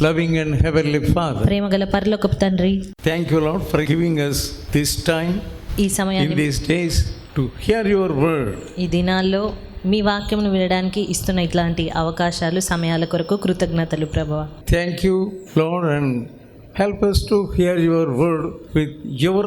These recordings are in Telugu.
loving and heavenly Father, ప్రేమగల పరలోకపు తండ్రి, thank you, Lord, for giving us this time ఈ in సమయాన్ని, these days to hear your word. ఈ దినాల్లో మీ వాక్యమును వినడానికి ఇస్తున్న ఇట్లాంటి అవకాశాలు, సమయాల కొరకు కృతజ్ఞతలు ప్రభువా. Thank you, Lord, and help us to hear your word with your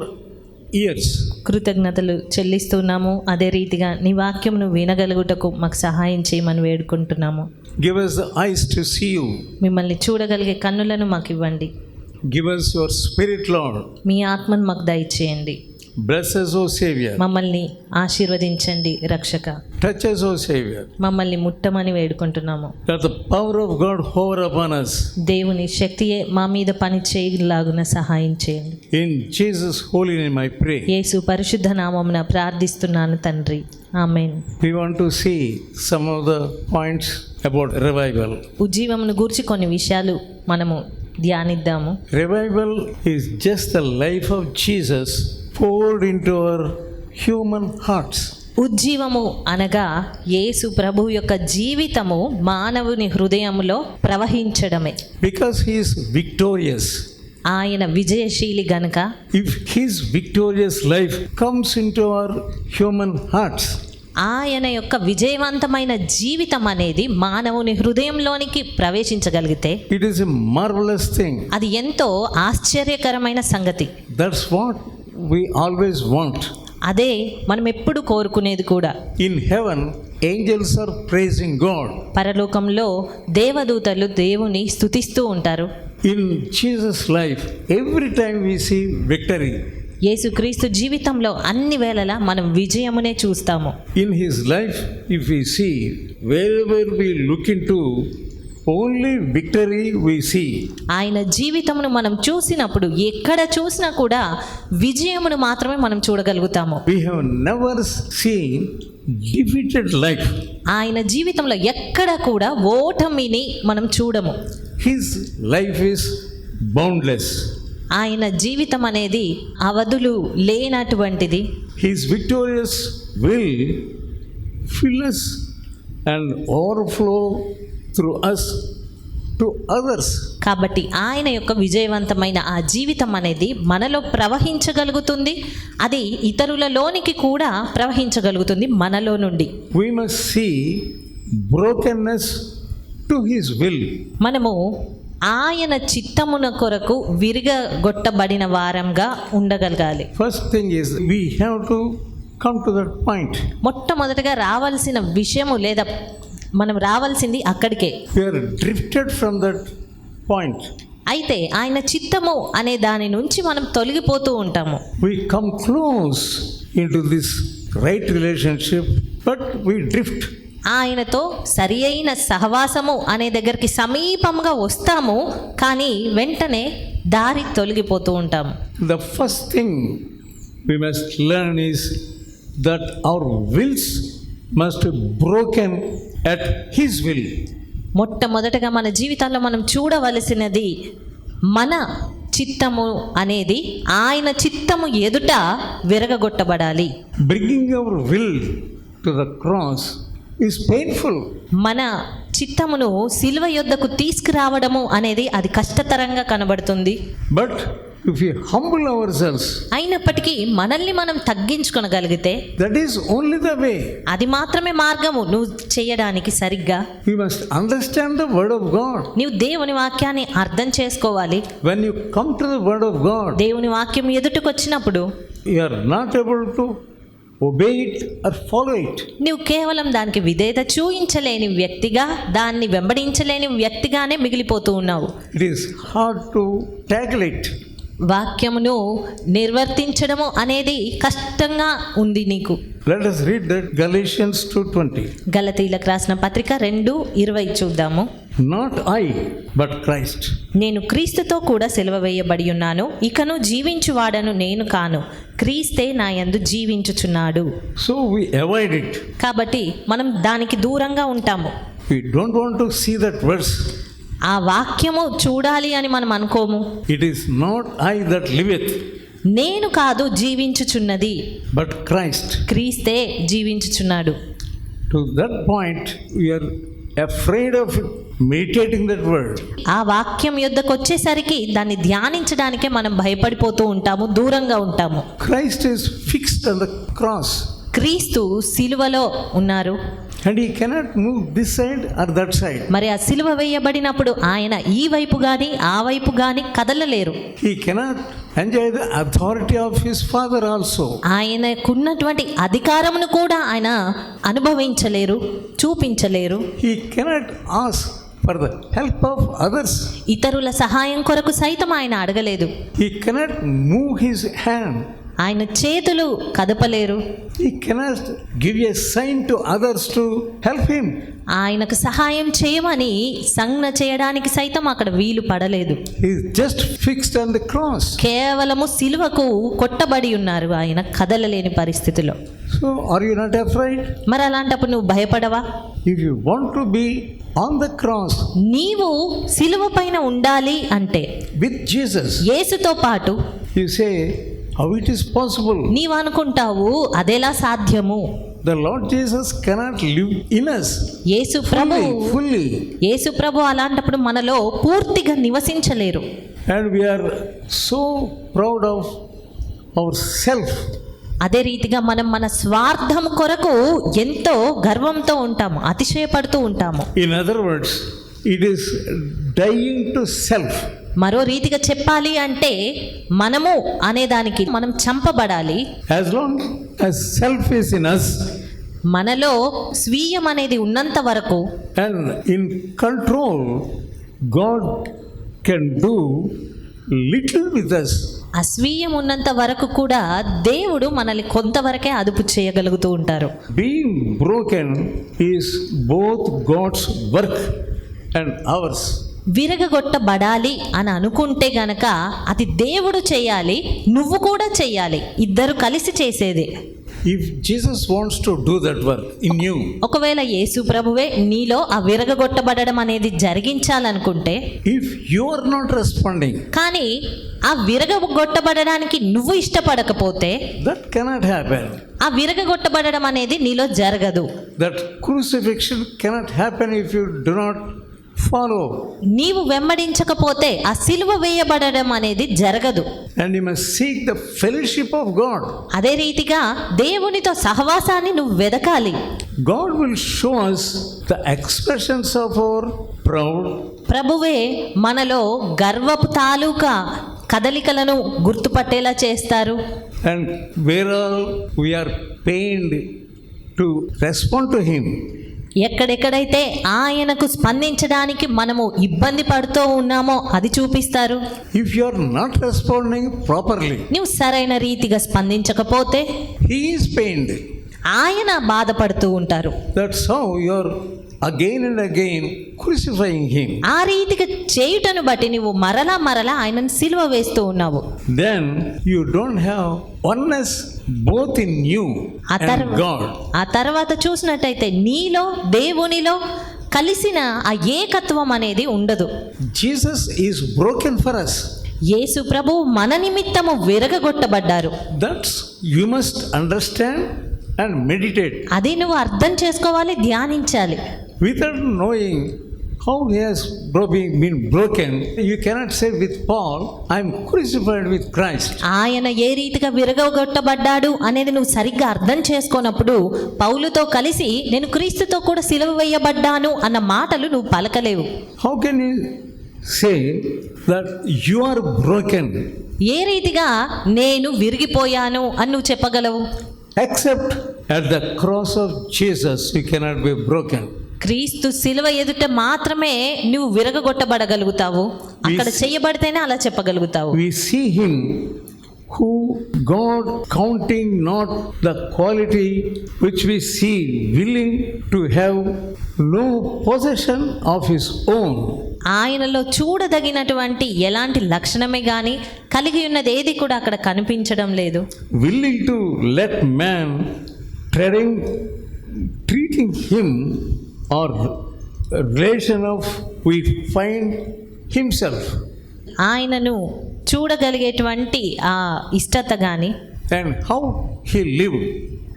ears. కృతజ్ఞతలు చెల్లిస్తున్నాము. అదే రీతిగా నీ వాక్యమును వినగలుగుటకు మాకు సహాయం చేయమని వేడుకుంటున్నాము. Give us the eyes to see you. మిమ్మల్ని చూడగలిగే కన్నులను మాకు ఇవ్వండి. Give us your spirit, Lord. మీ ఆత్మను మాకు దయచేయండి. Bless us, O Savior. మమ్మల్ని ఆశీర్వదించండి రక్షక. Touch us, O Savior. మమ్మల్ని ముట్టమని వేడుకుంటున్నాము. Let the power of God hover upon us. దేవుని శక్తియే మా మీద పని చేయలాగున సహాయం చేయండి. In Jesus' holy name I pray. యేసు పరిశుద్ధ నామమున ప్రార్థిస్తున్నాను తండ్రి. ఆమేన్. We want to see some of the points about revival. ఉజ్జీవమును గూర్చి కొన్ని విషయాలు మనము ధ్యానిద్దాము. Revival is just the life of Jesus poured into our human hearts. ఉజ్జీవము అనగా యేసు ప్రభు యొక్క జీవితము మానవుని హృదయములో ప్రవహించడమే. Because he is victorious. ఆయన విజయశీలి గనుక, If his victorious life comes into our human hearts, ఆయన యొక్క విజయవంతమైన జీవితం అనేది మానవుని హృదయంలోనికి ప్రవేశించగలిగితే it is a marvelous thing. అది ఎంతో ఆశ్చర్యకరమైన సంగతి. That's what we always want. అదే మనం ఎప్పుడు కోరుకునేది కూడా. In heaven, angels are praising God. పరలోకంలో దేవదూతలు దేవుని స్తుతిస్తూ ఉంటారు. In Jesus' life, every time we see victory. యేసుక్రీస్తు జీవితంలో అన్ని వేళలా మనం విజయమునే చూస్తాము. In his life, if we see, wherever we look into, only victory we see. ఆయన జీవితమును మనం చూసినప్పుడు ఎక్కడ చూసినా కూడా విజయమును మాత్రమే మనం చూడగలుగుతాము. We have never seen defeated life. ఆయన జీవితంలో ఎక్కడ కూడా ఓటమిని మనం చూడము. His life is boundless. ఆయన జీవితం అనేది అవధులు లేనటువంటిది. His victorious will fill us and overflow through us to others. కాబట్టి ఆయన యొక్క విజయవంతమైన ఆ జీవితం అనేది మనలో ప్రవహించగలుగుతుంది. అది ఇతరులలోనికి కూడా ప్రవహించగలుగుతుంది మనలో నుండి. We must see brokenness to his will. మనము ఆయన చిత్తమున కొరకు విరగొట్టబడిన వారంగా ఉండగలగాలి. First thing is we have to come to that point. మొట్టమొదటిగా రావాల్సిన విషయము లేదా మనం రావాల్సింది అక్కడికే. We are drifted from that point. అయితే ఆయన చిత్తము అనే దాని నుంచి మనం తొలగిపోతూ ఉంటాము. We come close into this right relationship, but we drift. ఆయనతో సరి అయిన సహవాసము అనే దగ్గరికి సమీపంగా వస్తాము, కానీ వెంటనే దారి తొలగిపోతూ ఉంటాము. The first thing we must learn is that our wills must be broken at his will. మొట్టమొదటగా మన జీవితాల్లో మనం చూడవలసినది మన చిత్తము అనేది ఆయన చిత్తము ఎదుట విరగగొట్టబడాలి. Bringing our will to the cross is painful. మన చిత్తమును సిలువ యొద్దకు తీసుకురావడము అనేది అది కష్టతరంగా కనబడుతుంది. But if we humble ourselves, అయినప్పటికీ మనల్ని మనం తగ్గించుకొనగలిగితే that is only the way. అది మాత్రమే మార్గము నువ్వు చేయడానికి. సరిగ్గా We must understand the word of God. నీవు దేవుని వాక్యాన్ని అర్థం చేసుకోవాలి. When you come to the word of God, దేవుని వాక్యం ఎదుటకు వచ్చినప్పుడు you are not able to obey it or follow it. నీవు కేవలం దానికి విధేయత చూయించలేని వ్యక్తిగా, దాన్ని వెంబడించలేని వ్యక్తిగానే మిగిలిపోతూ ఉన్నావు. It is hard to tackle it. వాక్యమును నిర్వర్తించడము అనేది కష్టంగా ఉంది నీకు. Let us read that Galatians 2:20. గలతీయులకు రాసిన పత్రిక 2:20 చూద్దాము. Not I, but Christ. నేను క్రీస్తుతో కూడా సిలువ వేయబడి ఉన్నాను, ఇకను జీవించువాడను నేను కాను, క్రీస్తే నా యందు జీవించుచున్నాడు. So we avoid it. కాబట్టి మనం దానికి దూరంగా ఉంటాము. We don't want to see that verse. ఆ వాక్యము చూడాలి అని మనం అనుకోము. It is not I that liveth, నేను కాదు జీవించుచున్నది, but Christ. క్రీస్తే జీవించుచున్నాడు. To that point we are afraid of meditating that word. ఆ వాక్యం యొద్దకు వచ్చేసరికి దాన్ని ధ్యానించడానికే మనం భయపడిపోతూ ఉంటాము, దూరంగా ఉంటాము. Christ is fixed on the cross. క్రీస్తు సిలువలో ఉన్నారు. And he cannot move this side or that side. మరి ఆ సిలువ వేయబడినప్పుడు ఆయన ఈ వైపు గాని ఆ వైపు గాని కదలలేరు. He cannot enjoy the authority of his father also. ఆయనకున్నటువంటి అధికారమును కూడా ఆయన అనుభవించలేరు, చూపించలేరు. He cannot ask for the help of others. ఇతరుల సహాయం కొరకు సైతం ఆయన అడగలేదు. He cannot move his hand. ఆయన చేతులు కదపలేరు. He cannot give a sign to others to help him. ఆయనకు సహాయం చేయమని సంజ్ఞ చేయడానికి సైతం అక్కడ వీలు పడలేదు. He is just fixed on the cross. కేవలము సిలువకు కొట్టబడి ఉన్నారు ఆయన, కదలలేని పరిస్థితిలో. So are you not afraid? మరి అలాంటప్పుడు నువ్వు భయపడవా? If you want to be on the cross నీవు సిలువ పైన ఉండాలి అంటే, with Jesus, యేసుతో పాటు, you say, how it is possible? నీవు అనుకుంటావు అదెలా సాధ్యము? The Lord Jesus cannot live in us Yesu Prabhu fully. యేసు ప్రభు అలాంటప్పుడు మనలో పూర్తిగా నివసించలేరు. And we are so proud of ourself. అదే రీతిగా మనం మన స్వార్థం కొరకు ఎంతో గర్వంతో ఉంటాము, అతిశయపడుతూ ఉంటాము. In other words, it is dying to self. మరో రీతిగా చెప్పాలి అంటే మనము అనేదానికి మనం చంపబడాలి. As long as self is in us మనలో స్వీయం అనేది ఉన్నంత వరకు and in control, God can do little with us. అస్వీయం ఉన్నంత వరకు కూడా దేవుడు మనల్ని కొంతవరకే అదుపు చేయగలుగుతూ ఉంటారు. Being broken is both God's work and ours. విరగగొట్టబడాలి అని అనుకుంటే గనక అది దేవుడు చేయాలి, నువ్వు కూడా చేయాలి, ఇద్దరు కలిసి చేసేదే. If Jesus wants to do that work in you, ఒకవేళ యేసు ప్రభువే నీలో ఆ విరగగొట్టబడడం అనేది జరిగించాలనుకుంటే, if you are not responding, కానీ ఆ విరగగొట్టబడడానికి నువ్వు ఇష్టపడకపోతే, that cannot happen. ఆ విరగగొట్టబడడం అనేది నీలో జరగదు. That crucifixion cannot happen if you do not follow. నీవు వెంబడించకపోతే ఆ సిలువ వేయబడడం అనేది జరగదు. And you must seek the fellowship of God. అదే రీతిగా దేవునితో సహవాసాన్ని నువ్వు వెదకాలి. God will show us the expressions of our proud. ప్రభువే మనలో గర్వపు తాలూకా కదలికలను గుర్తుపట్టేలా చేస్తారు. And where all we are pained to respond to Him. ఎక్కడెక్కడైతే ఆయనకు స్పందించడానికి మనము ఇబ్బంది పడుతూ ఉన్నామో అది చూపిస్తారు. If you are not responding properly, నువ్వు సరైన రీతిగా స్పందించకపోతే He is pained. ఆయన బాధపడుతూ ఉంటారు. That's how you are again and again crucifying Him. ఆ రీతిగా చేయుటను బట్టి నువ్వు మరలా మరలా ఆయనను సిలువ వేస్తూ ఉన్నావు. Then you don't have oneness both in you and God. ఆ తర్వాత చూసినట్టయితే నీలో దేవునిలో కలిసిన ఆ ఏకత్వం అనేది ఉండదు. Jesus is broken for us. యేసు ప్రభు మన నిమిత్తము విరగగొట్టబడ్డారు. That's you must understand and meditate. అది నువ్వు అర్థం చేసుకోవాలి, ధ్యానించాలి. Without knowing how he has been broken, you cannot say with Paul, I am crucified with Christ. ఆయన ఏ రీతిగా విరగొట్టబడ్డాడు అనేది నువ్వు సరిగ్గా అర్థం చేసుకోనప్పుడు పౌలుతో కలిసి నేను క్రీస్తుతో కూడా సిలువ వేయబడ్డాను అన్న మాటలు నువ్వు పలకలేవు. How can you say that you are broken? ఏ రీతిగా నేను విరిగిపోయాను అని నువ్వు చెప్పగలవు? Except at the cross of Jesus you cannot be broken. క్రీస్తు సిలువ ఎదుట మాత్రమే నువ్వు విరగగొట్టబడగలుగుతావు. అక్కడ చేయబడితేనే అలా చెప్పగలుగుతావు. We see him who God counting not the quality which we see, willing to have no possession of his own. ఆయనలో చూడదగినటువంటి ఎలాంటి లక్షణమే గాని కలిగి ఉన్నది ఏది కూడా అక్కడ కనిపించడం లేదు. Willing to let man treating him or relation of we find himself. ఆయనను చూడగలిగేటువంటి ఆ ఇష్టత గాని And how he lived.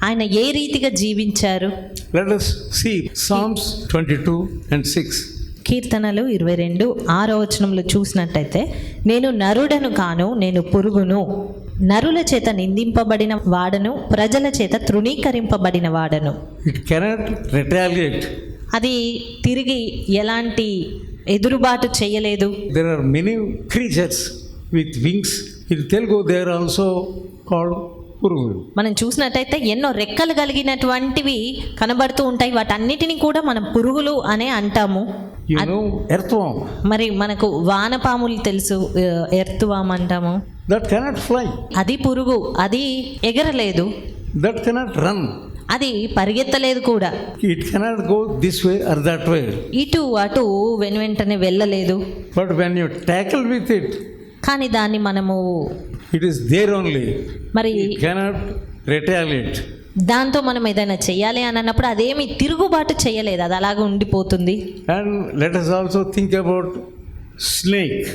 ఆయన ఏ రీతిగా జీవించారు. Let us see Psalms 22 and 6. కీర్తనలు 22:6 చూసినట్టయితే, నేను నరుడను కాను, నేను పురుగును, నరుల చేత నిందింపబడిన వాడను, ప్రజల చేత తృణీకరింపబడిన వాడను. It cannot retaliate. అది తిరిగి ఎలాంటి ఎదురుబాటు చేయలేదు. There are many creatures with wings. In Telugu, they are also called పురుగులు. మనం చూసినట్టయితే ఎన్నో రెక్కలు కలిగినటువంటివి కనబడుతూ ఉంటాయి. వాటన్నిటిని కూడా మనం పురుగులు అనే అంటాము. You know, earthworm. మరి మనకు వానపాములు తెలుసు, ఎర్త్వామ్ అంటాము. That cannot fly. అది పురుగు, అది ఎగరలేదు, That cannot run. అది పరిగెత్తలేదు కూడా, It cannot go this way or that way. ఇటు అటు వెంటనే వెళ్ళలేదు. But when you tackle with it, కానీ దాన్ని మనము it is there only. మరి It cannot retaliate. దాంతో మనం ఏదైనా చెయ్యాలి అని అన్నప్పుడు అదేమి తిరుగుబాటు చేయలేదు, అది అలాగే ఉండిపోతుంది. And let us also think about snake.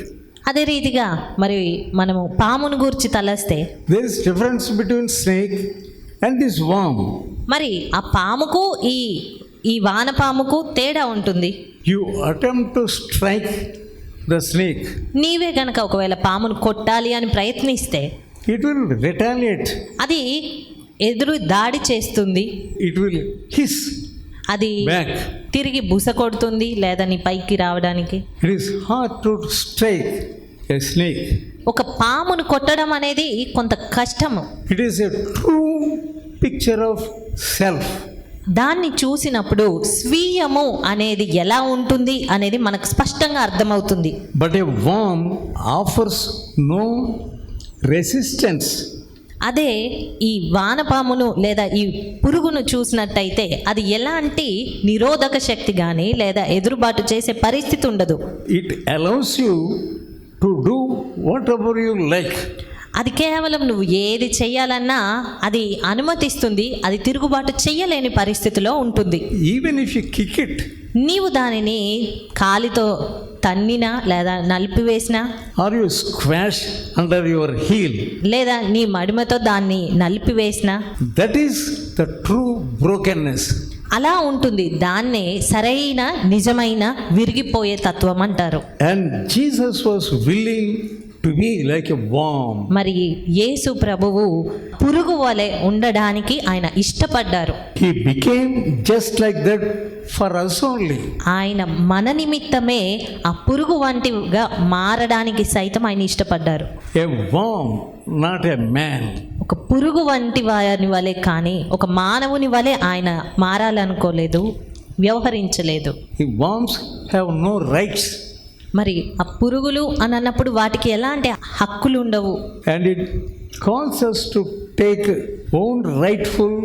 అదే రీతిగా మరి మనము పామును గూర్చి తలస్తే, There is difference between snake and this worm. మరి ఆ పాముకు ఈ వానపాముకు తేడా ఉంటుంది. You attempt to strike the snake, నీవే గనక ఒకవేళ పామును కొట్టాలి అని ప్రయత్నిస్తే it will retaliate. అది ఎదురు దాడి చేస్తుంది, It will hiss అది back. తిరిగి బుస కొడుతుంది లేదా నీ పైకి రావడానికి. It is hard to strike a snake. ఒక పామును కొట్టడం అనేది కొంత కష్టము. It is a true picture of self. దాన్ని చూసినప్పుడు స్వీయము అనేది ఎలా ఉంటుంది అనేది మనకు స్పష్టంగా అర్థమవుతుంది. But a worm offers no resistance. అదే ఈ వానపామును లేదా ఈ పురుగును చూసినట్టయితే అది ఎలాంటి నిరోధక శక్తి కానీ లేదా ఎదురుబాటు చేసే పరిస్థితి ఉండదు. It allows you to do whatever you like. అది కేవలం నువ్వు ఏది చెయ్యాలన్నా అది అనుమతిస్తుంది, అది తిరుగుబాటు చెయ్యలేని పరిస్థితిలో ఉంటుంది. Even if you kick it, నీవు దానిని కాలితో తన్నినా లేదా నలిపివేసినా, or you squash under your heel, లేదా నీ మడిమతో దాన్ని నలిపివేసినా, that is the true brokenness. అలా ఉంటుంది. దాన్నే సరైన నిజమైన విరిగిపోయే తత్వం అంటారు. And Jesus was willing to be like a worm. మరి యేసు ప్రభువు పురుగు వలె ఉండడానికి ఆయన ఇష్టపడ్డారు. He became just like that for us only. ఆయన మన నిమిత్తమే ఆ పురుగు వంటిగా మారడానికి సైతం ఆయన ఇష్టపడ్డారు. A worm, not a man. ఒక పురుగు వంటి వారి వలె కానీ ఒక మానవుని వలె ఆయన మారాలనుకోలేదు, వ్యవహరించలేదు. The worms have no rights. మరి ఆ పురుగులు అని అన్నప్పుడు వాటికి ఎలాంటి హక్కులు ఉండవు. And it calls us to take own rightful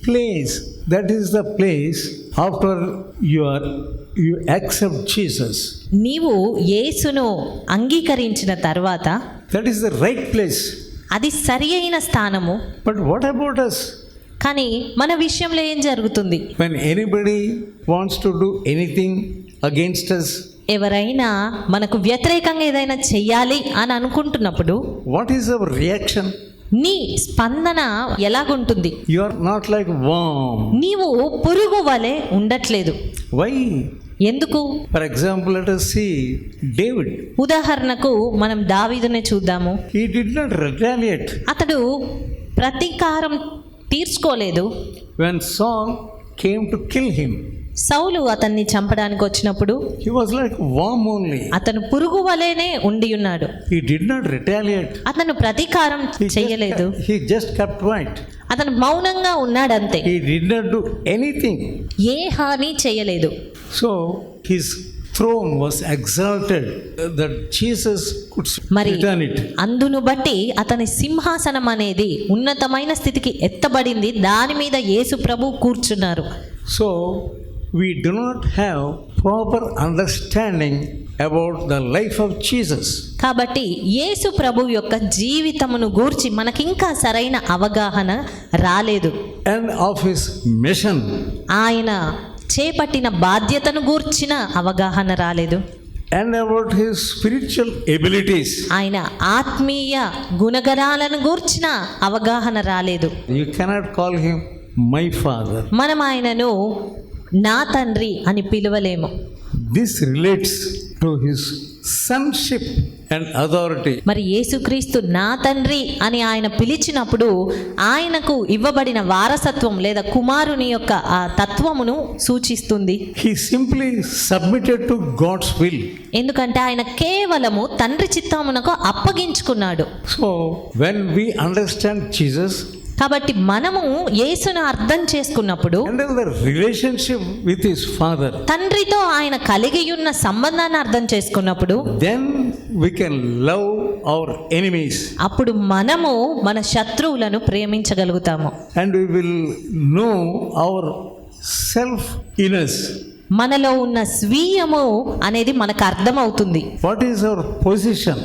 place. That is the place after you accept Jesus. నీవు యేసును అంగీకరించిన తర్వాత That is the right place. అది సరి అయిన స్థానము. But what about us? కానీ మన విషయంలో ఏం జరుగుతుంది? When anybody wants to do anything against us, ఎవరైనా మనకు వ్యతిరేకంగా ఏదైనా చెయ్యాలి అని అనుకుంటున్నప్పుడు what is our reaction? నీ స్పందన ఎలాగుంటుంది? You are not like worm. నీవు పురుగు వలె ఉండట్లేదు. Why? ఎందుకు? For example, let us see David. ఉదాహరణకు మనం దావీదునే చూద్దాము. He did not retaliate. అతడు ప్రతీకారం తీర్చుకోలేదు. When Saul came to kill him, సౌలు అతన్ని చంపడానికి వచ్చినప్పుడు he was like worm only. అతను పురుగు వలెనే ఉండి ఉన్నాడు. He did not retaliate. అతను ప్రతీకారం చెయ్యలేదు. He just kept quiet. అతను మౌనంగా ఉన్నాడంతే. He did not do anything. ఏ హాని చేయలేదు. So his throne was exalted that Jesus could మరి return it. అందును బట్టి అతని సింహాసనం అనేది ఉన్నతమైన స్థితికి ఎత్తబడింది. దాని మీద యేసు ప్రభు కూర్చున్నారు. So we do not have proper understanding about the life of Jesus. కాబట్టి యేసు ప్రభు యొక్క జీవితమును గూర్చి మనకింకా సరైన అవగాహన రాలేదు. And of his mission. ఆయన చేపట్టిన బాధ్యతను గూర్చిన అవగాహన రాలేదు. And about his spiritual abilities. ఆయన ఆత్మీయ గుణగణాలను గూర్చిన అవగాహన రాలేదు. You cannot call him my father. మనం ఆయనను నా తండ్రి అని పిలవలేము. This relates to his sonship and authority. మరి యేసుక్రీస్తు నా తండ్రి అని ఆయన పిలిచినప్పుడు ఆయనకు ఇవ్వబడిన వారసత్వం లేదా కుమారుని యొక్క ఆ తత్వమును సూచిస్తుంది. He simply submitted to God's will. ఎందుకంటే ఆయన కేవలము తండ్రి చిత్తమునకు అప్పగించుకున్నాడు. So when we understand Jesus కాబట్టి మనము యేసును అర్థం చేసుకున్నప్పుడు and the relationship with his father, తండ్రితో ఆయన కలిగి ఉన్న సంబంధాన్ని అర్థం చేసుకున్నప్పుడు then we can love our enemies అప్పుడు మనము మన శత్రువులను ప్రేమించగలుగుతాము. and we will know our self inness. మనలో ఉన్న స్వీయము అనేది మనకు అర్థమవుతుంది. What is our position?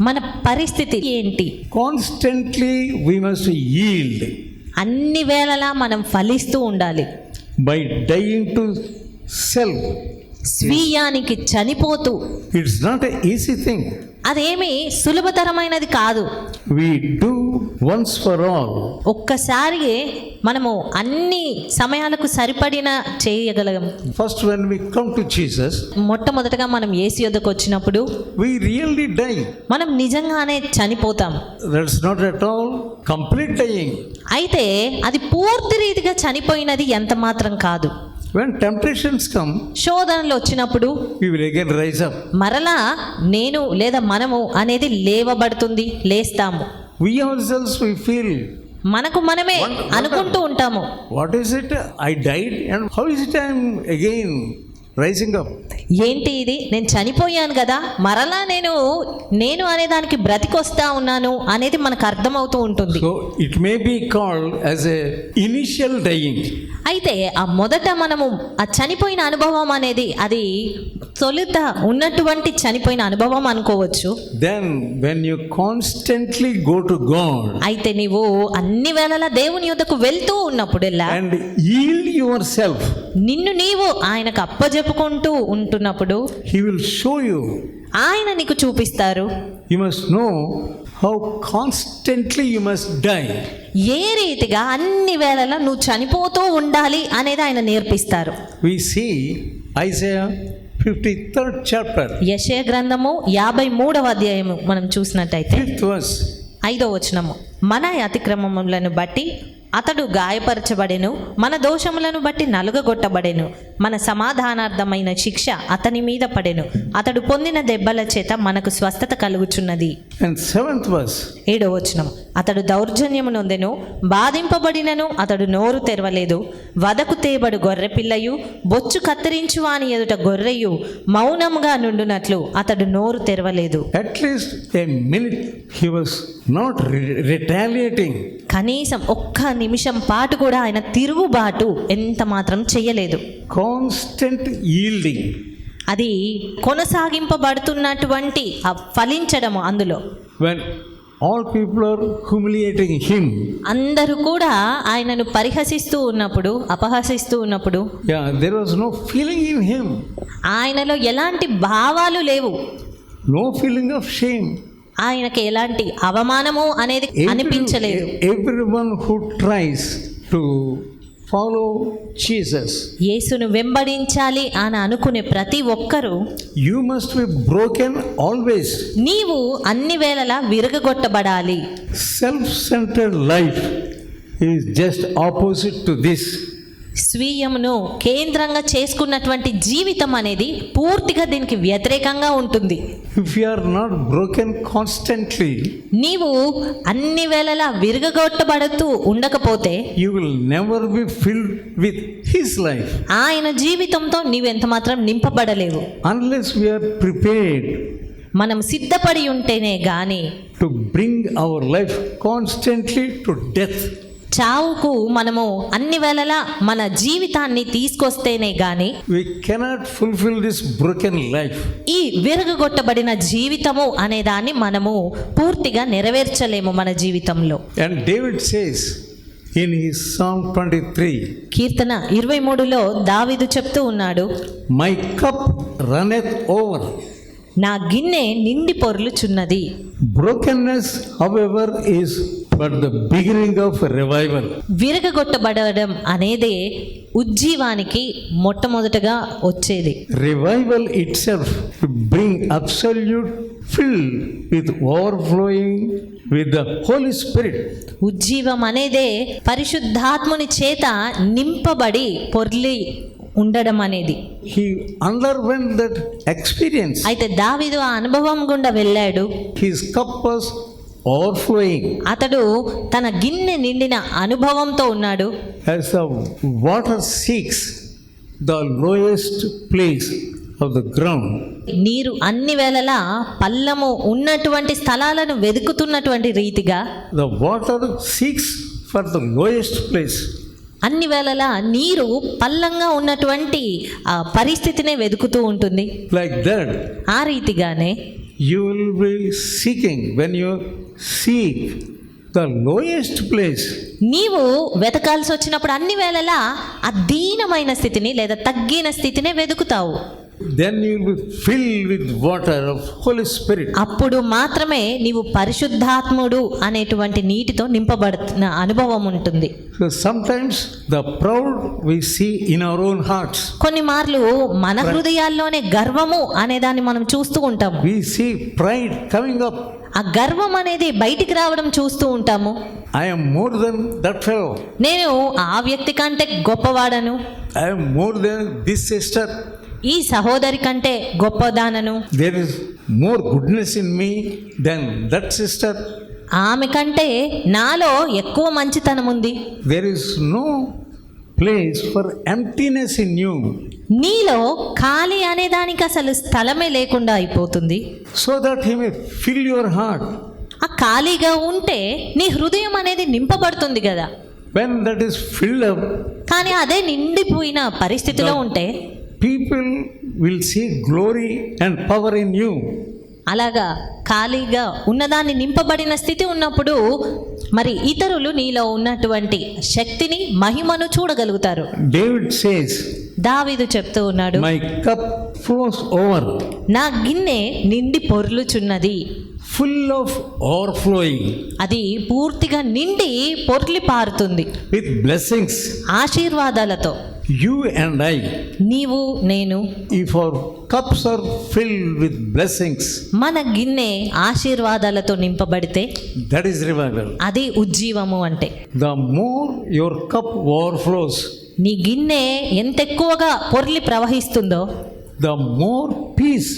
మన పరిస్థితి ఏంటి? Constantly we must yield అన్ని వేళలా మనం ఫలిస్తూ ఉండాలి. by dying to self. స్వీయానికి చనిపోతూ. It's not an easy thing. అదేమి సులభతరమైనది కాదు. We do once for all. ఒక్కసారి మనము అన్ని సమయాలకు సరిపడిన చేయగలం. First when we come to Jesus, మొట్టమొదటగా మనం యేసు యొద్దకు వచ్చినప్పుడు we really die. మనం నిజంగానే చనిపోతాం. That's not at all complete dying. అయితే అది పూర్తి రీతిగా చనిపోయినది ఎంత మాత్రం కాదు. When temptations come, శోధనలు వచ్చినప్పుడు we will again rise up. మరలా నేను లేదా మనము అనేది లేవబడుతుంది, లేస్తాము. We ourselves we feel, మనకు మనమే అనుకుంటూ ఉంటాము, what is it? I died and how is it I am again rising up? ఏంటి ఇది, నేను చనిపోయాను కదా, మరలా నేను అనే దానికి బ్రతికొస్తా ఉన్నాను అనేది మనకు అర్థమవుతూ ఉంటుంది. So it may be called as a initial dying. అయితే ఆ మొదట మనము ఆ చనిపోయిన అనుభవం అనేది అది తొలుత ఉన్నటువంటి చనిపోయిన అనుభవం అనుకోవచ్చు. Then when you constantly go to God అయితే నీవు అన్ని వేళలా దేవుని యొద్దకు వెళ్తూ ఉన్నప్పుడెల్లా and yield yourself, నిన్ను నీవు ఆయనకు అప్పజెప్పుకుంటూ ఉంటున్నప్పుడు He will show you. ఆయన నీకు చూపిస్తారు. You must know how constantly you must die. ఏ రీతిగా అన్ని వేళలా నువ్వు చనిపోతూ ఉండాలి అనేది ఆయన నేర్పిస్తారు. We see Isaiah 53rd chapter, యెషయా గ్రంథము 53వ అధ్యాయము మనం చూసినట్టయితే 5th verse. 5వ వచనము, మన అతిక్రమములను బట్టి అతడు గాయపరచబడెను, మన దోషములను బట్టి నలుగగొట్టబడెను, మన సమాధానార్థమైన శిక్ష అతని మీద పడెను, అతడు పొందిన దెబ్బల చేత మనకు స్వస్థత కలుగుచున్నది. And 7th verse. 7వ వచనం, అతడు దౌర్జన్యము నొందెను, బాధింపబడినను అతడు నోరు తెరవలేదు, వదకు తేబడు గొర్రె పిల్లయు, బొచ్చు కత్తిరించు వాని ఎదుట గొర్రెయు మౌనముగా నుండునట్లు అతడు నోరు తెరవలేదు. At least a minute he was not retaliating. కనీసం ఒక్క నిమిషం పాటు కూడా ఆయన తిరుగుబాటు ఎంత మాత్రం చెయ్యలేదు. Constant yielding. అది కొనసాగింపబడుతున్నటువంటి ఆ ఫలించడము. అందులో When all people are humiliating him, అందరూ కూడా ఆయనను పరిహసిస్తూ ఉన్నప్పుడు, అపహసిస్తూ ఉన్నప్పుడు, there was no feeling in him, ఆయనలో ఎలాంటి భావాలు లేవు, no feeling of shame. ఆయనకి ఎలాంటి అవమానము అనేది అనిపించలేదు. Everyone who tries to follow Jesus, యేసును వెంబడించాలి అని అనుకునే ప్రతి ఒక్కరూ, you must be broken always. నీవు అన్ని వేళలా విరగగొట్టబడాలి. Self-centered life is just opposite to this. స్వీయమును కేంద్రంగా చేసుకున్నటువంటి జీవితం అనేది పూర్తిగా దీనికి వ్యతిరేకంగా ఉంటుంది. If you are not broken constantly, నీవు అన్ని వేళలా విరగగొట్టబడుతూ ఉండకపోతే you will never be filled with His life. ఆయన జీవితంతో నీవెంత మాత్రం నింపబడలేవు. Unless we are prepared మనం సిద్ధపడి ఉంటేనే గాని to bring our life constantly to death, చావుకు మనము అన్ని వేళలా మన జీవితాన్ని తీసుకొస్తేనే గాని we cannot fulfill this broken life. ఈ విరగగొట్టబడిన జీవితము అనే దాన్ని మనము పూర్తిగా నెరవేర్చలేము మన జీవితంలో. And David says in his Psalm 23, కీర్తన 23లో దావీదు చెప్తూ ఉన్నాడు, my cup runneth over. నా గిన్నె నిండి పొర్లుచున్నది. Brokenness, however, is but the beginning of revival. విరగగొట్టబడడం అనేది ఉజ్జీవానికి మొట్టమొదటగా వచ్చేది. Revival itself bring absolute fill with overflowing with the Holy Spirit. ఉజ్జీవం అనేదే పరిశుద్ధాత్ముని చేత నింపబడి పొర్లి ఉండడం అనేది. He underwent that experience. అయితే దావీదు ఆ అనుభవం గుండా వెళ్ళాడు. His cup was overflowing. అతడు తన గిన్నె నిండిన అనుభవంతో ఉన్నాడు. As the water seeks the lowest place of the ground, నీరు అన్ని వేళలా పల్లము ఉన్నటువంటి స్థలాలను వెతుకుతున్నటువంటి రీతిగా the water seeks for the lowest place. అన్ని వేళలా నీరు పల్లంగా ఉన్నటువంటి ఆ పరిస్థితినే వెతుకుతూ ఉంటుంది. Like that, ఆ రీతిగానే you will be seeking when you seek the lowest place. నీవు వెతకాల్సి వచ్చినప్పుడు అన్ని వేళలా అధీనమైన స్థితిని లేదా తగ్గిన స్థితినే వెతుకుతావు. Then you will be filled with water of Holy Spirit. అప్పుడు మాత్రమే నీవు పరిశుద్ధాత్ముడు అనేటువంటి నీటితో నింపబడుతున్న అనుభవం ఉంటుంది. So sometimes the proud we see in our own hearts. కొన్ని మార్లు మన హృదయాల్లోనే గర్వము అనే దాన్ని మనం చూస్తూ ఉంటాము. We see pride coming up. ఆ గర్వం అనేది బయటికి రావడం చూస్తూ ఉంటాము. I am more than that fellow. నేను ఆ వ్యక్తి కంటే గొప్పవాడను, I am more than this sister. ఈ సహోదరి కంటే గొప్పదానను, There is more goodness in me than that sister. ఆమె కంటే నాలో ఎక్కువ మంచితనం ఉంది. There is no place for emptiness in you, నీలో ఖాళీ అనే దానికి అసలు స్థలమే లేకుండా అయిపోతుంది. so that he may fill your heart. ఆ ఖాళీగా ఉంటే నీ హృదయం అనేది నింపబడుతుంది కదా. When that is filled up, కానీ అదే నిండిపోయిన పరిస్థితిలో ఉంటే people will see glory and power in you. అలాగా ఖాళీగా ఉన్నదాన్ని నింపబడిన స్థితి ఉన్నప్పుడు మరి ఇతరులు నీలో ఉన్నటువంటి శక్తిని మహిమను చూడగలుగుతారు. David says, దావీదు చెప్తూ ఉన్నాడు, my cup flows over, నా గిన్నె నిండి పొర్లుచున్నది. full of overflowing అది పూర్తిగా నిండి పొర్లి పారుతుంది with blessings. ఆశీర్వాదాలతో. You and I, నీవు నేను, if our cups are filled with blessings, మన గిన్నె ఆశీర్వాదాలతో నింపబడితే that is revival. అది ఉజ్జీవము అంటే. The more your cup overflows, నీ గిన్నె ఎంత ఎక్కువగా పొర్లి ప్రవహిస్తుందో the more peace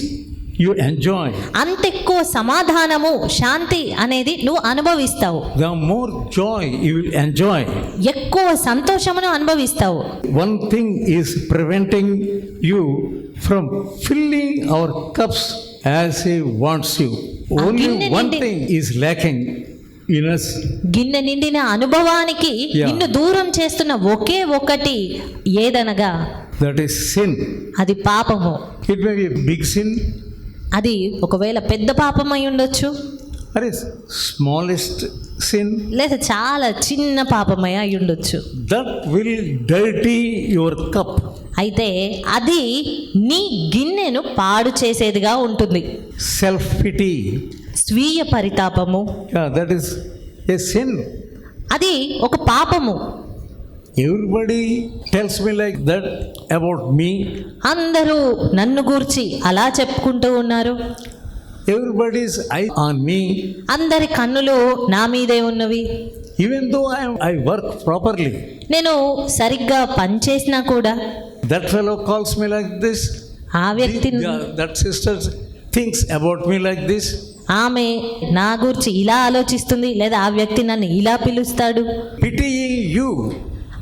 you enjoy, అంత ఎక్కువ సమాధానము, శాంతి అనేది నువ్వు అనుభవిస్తావు. the more joy you will enjoy. ఎక్కువ సంతోషమును అనుభవిస్తావు. One thing is preventing you from filling our cups as He wants you. Only one thing is lacking in us. గిన్నె నిండిన అనుభవానికి Yeah. నిన్ను దూరం చేస్తున్న ఒకే ఒకటి ఏదనగా That is sin. అది పాపము. It may be a big sin అది ఒకవేళ పెద్ద పాపమై ఉండొచ్చు, or a smallest sin. లేదా చాలా చిన్న పాపమై అయి ఉండొచ్చు. That will dirty your cup. అయితే అది నీ గిన్నెను పాడు చేసేదిగా ఉంటుంది. Self-pity. స్వీయ పరితాపము, Yeah, that is a sin. అది ఒక పాపము. Everybody tells me like that about me. అందరూ నన్ను గూర్చి అలా చెప్పుకుంటూ ఉన్నారు. Everybody's eye on me. అందరి కన్నులు నా మీదే ఉన్నవి. Even though I work properly, నేను సరిగ్గా పనిచేసినా కూడా that fellow calls me like this. ఆ వ్యక్తి That sister thinks about me like this. ఆమె నా గురించి ఇలా ఆలోచిస్తుంది, లేదా ఆ వ్యక్తి నన్ను ఇలా పిలుస్తాడు. Pitying you.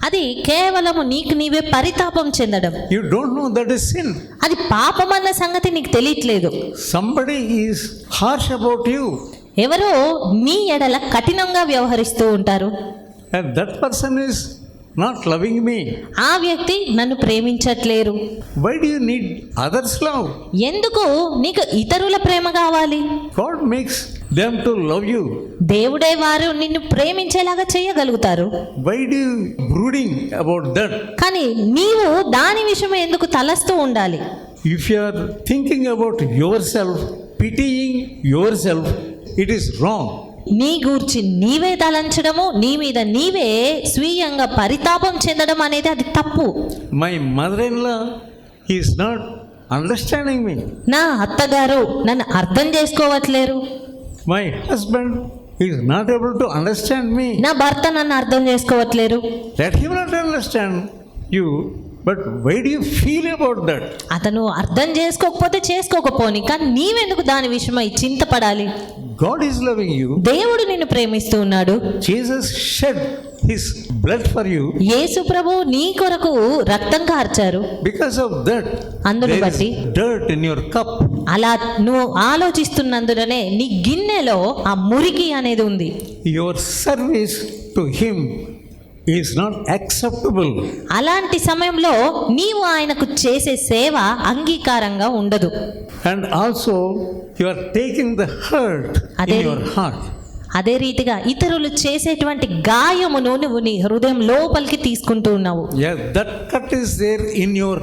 అది కేవలము నీకు నీవే పరితాపం చెందడం. You don't know that is sin. అది పాపం అన్న సంగతి నీకు తెలియట్లేదు. Somebody is harsh about you. ఎవరో నీ ఎడల కఠినంగా వ్యవహరిస్తూ ఉంటారు. And that person is not loving me. ఆ వ్యక్తి నన్ను ప్రేమించట్లేరు. Why do you need others' love? ఎందుకు నీకు ఇతరుల ప్రేమ కావాలి? God makes them to love you. దేవుడే వారు నిన్ను ప్రేమించేలాగా చేయగలుగుతారు. Why do you brooding about that? కానీ నీవు దాని విషయం ఎందుకు తలస్తూ ఉండాలి? If you are thinking about yourself, pitying yourself, it is wrong. నీ గూర్చి నీవే తలంచడము, నీ మీద నీవే స్వీయంగా పరితాపం చెందడం అనేది అది తప్పు. My mother-in-law is not understanding me. నా అత్తగారు నన్ను అర్థం చేసుకోవట్లేరు. My husband is not able to understand me. నా భర్త నన్ను అర్థం చేసుకోవట్లేరు. Let him not understand you, but why do you feel about that? అతను అర్థం చేసుకోకపోతే చేసుకోకపోని, కానీ నీవెందుకు దాని విషయమై చింతపడాలి? God is loving you. దేవుడు నిన్ను ప్రేమిస్తూ ఉన్నాడు. Jesus shed his blood for you. యేసు ప్రభు నీ కొరకు రక్తం కార్చారు. Because of that, అందును there బట్టి is dirt in your cup. అలా నువ్వు ఆలోచిస్తున్నందునే నీ గిన్నెలో ఆ మురికి అనేది ఉంది. Your service to him is not acceptable. అలాంటి సమయంలో నీవు ఆయనకు చేసే సేవ అంగీకారంగా ఉండదు. And also you are taking the hurt in your heart. అదే రీతిగా ఇతరులు చేసేటువంటి గాయమును నువ్వు నీ హృదయం లోపలికి తీసుకుంటూ ఉన్నావు. Yeah, that cut is there in your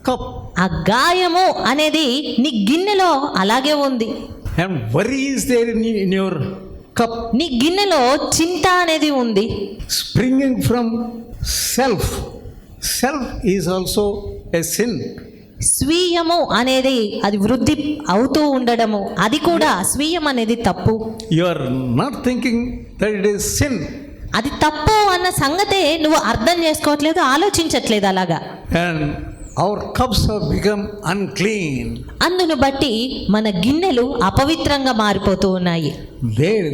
cup. ఆ గాయము అనేది నీ గిన్నెలో అలాగే ఉంది. And worry is there in your cup. నీ గిన్నెలో చింత అనేది ఉంది. Springing from self. Self is also a sin. స్వీయము అనేది అది వృద్ధి అవుతూ ఉండడము, అది కూడా స్వీయం అనేది తప్పు. You are not thinking that it is sin. అది తప్పు అన్న సంగతే నువ్వు అర్థం చేసుకోవట్లేదు, ఆలోచించట్లేదు అలాగా. And our cups have become unclean. అందును బట్టి మన గిన్నెలు అపవిత్రంగా మారిపోతూ ఉన్నాయి. There,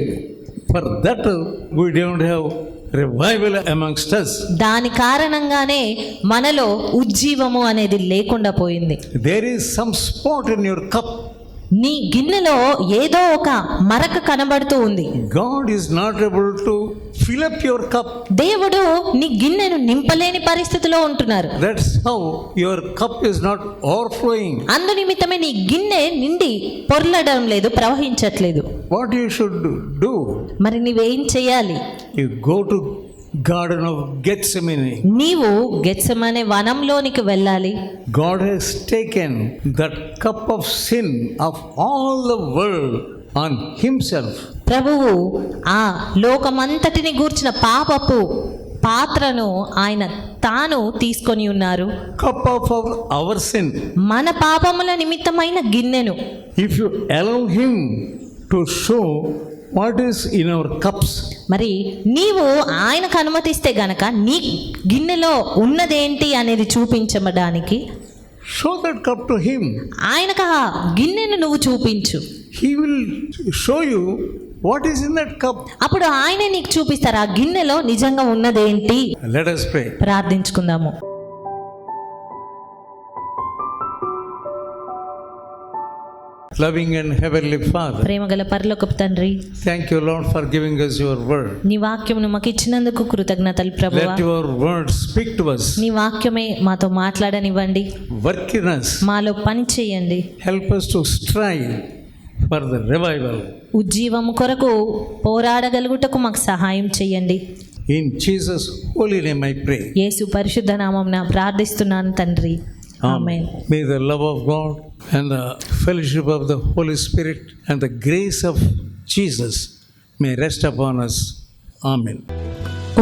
for that we don't have revival amongst us. దాని కారణంగానే మనలో ఉజ్జీవము అనేది లేకుండా పోయింది. There is some spot in your cup. నీ గిన్నెలో ఏదో ఒక మరక కనబడుతూ ఉంది. God is not able to fill up your cup. దేవుడు నీ గిన్నెను నింపలేని పరిస్థితిలో ఉంటున్నారు. That's how your cup is not overflowing. అందు నిమిత్తమే నీ గిన్నె నిండి పొర్లడం లేదు, ప్రవహించట్లేదు. What you should do? మరి నీవేం చేయాలి? You go to Garden of Gethsemane. నీవు గెత్సెమనే వనంలోనికి వెళ్ళాలి. God has taken that cup of sin of all the world on himself. ప్రభువు ఆ లోకమంతటిని గూర్చిన పాపపు పాత్రను ఆయన తాను తీసుకొని ఉన్నారు. Cup of our sin. మన పాపముల నిమిత్తమైన గిన్నెను If you allow him to show what is in our cups, మరి నీవు ఆయనకు అనుమతిస్తే గనక నీ గిన్నెలో ఉన్నదేంటి అనేది చూపించడానికి, show that cup to him. ఆయనకు ఆ గిన్నెను నువ్వు చూపించు. He will show you what is in that cup. అప్పుడు ఆయనే నీకు చూపిస్తారు ఆ గిన్నెలో నిజంగా ఉన్నదేంటి. Let us pray. ప్రార్థించుకుందాము. Loving and heavenly Father, ప్రేమగల పరలోకపు తండ్రి, thank you, Lord, for giving us your word. నీ వాక్యమును మాకు ఇచ్చినందుకు కృతజ్ఞతలు ప్రభువా. Let your word speak to us. నీ వాక్యమే మాతో మాట్లాడనివ్వండి. Work in us. మాలో పని చేయండి. Help us to strive for the revival. ఉజ్జీవము కొరకు పోరాడగలుగుటకు మాకు సహాయం చేయండి. In Jesus' holy name I pray. యేసు పరిశుద్ధ నామమున ప్రార్థిస్తున్నాను తండ్రి. ఆమేన్. May the love of God and the fellowship of the Holy Spirit and the grace of Jesus may rest upon us. Amen.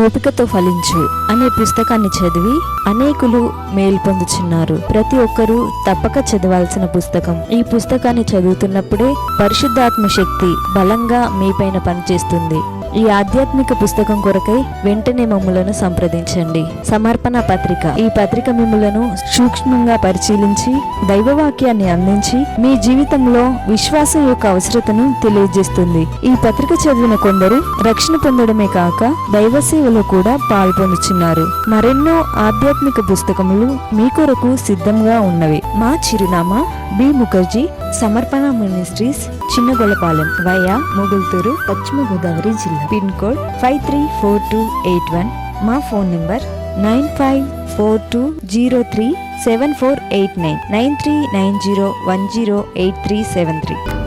ఓపికతో ఫలించు అనే పుస్తకాన్ని చదివి అనేకులు మేలు పొందుచున్నారు. ప్రతి ఒక్కరూ తప్పక చదవాల్సిన పుస్తకం. ఈ పుస్తకాన్ని చదువుతున్నప్పుడే పరిశుద్ధాత్మ శక్తి బలంగా మీపైన పనిచేస్తుంది. ఈ ఆధ్యాత్మిక పుస్తకం కొరకై వెంటనే మమ్ములను సంప్రదించండి. సమర్పణ పత్రిక. ఈ పత్రిక మిమ్ములను సూక్ష్మంగా పరిశీలించి దైవవాక్యాన్ని అందించి మీ జీవితంలో విశ్వాసం యొక్క అవసరతను తెలియజేస్తుంది. ఈ పత్రిక చదివిన కొందరు రక్షణ పొందడమే కాక దైవ సేవలో కూడా పాల్పొందుచున్నారు. మరెన్నో ఆధ్యాత్మిక పుస్తకములు మీ కొరకు సిద్ధంగా ఉన్నవి. మా చిరునామా బి ముఖర్జీ సమర్పణ మినిస్ట్రీస్, చిన్నగొలపాలెం, వయా మొగుల్తూరు, పశ్చిమ గోదావరి జిల్లా. Pin code 534281. మా ఫోన్ నంబర్ 9542037489 9390108373.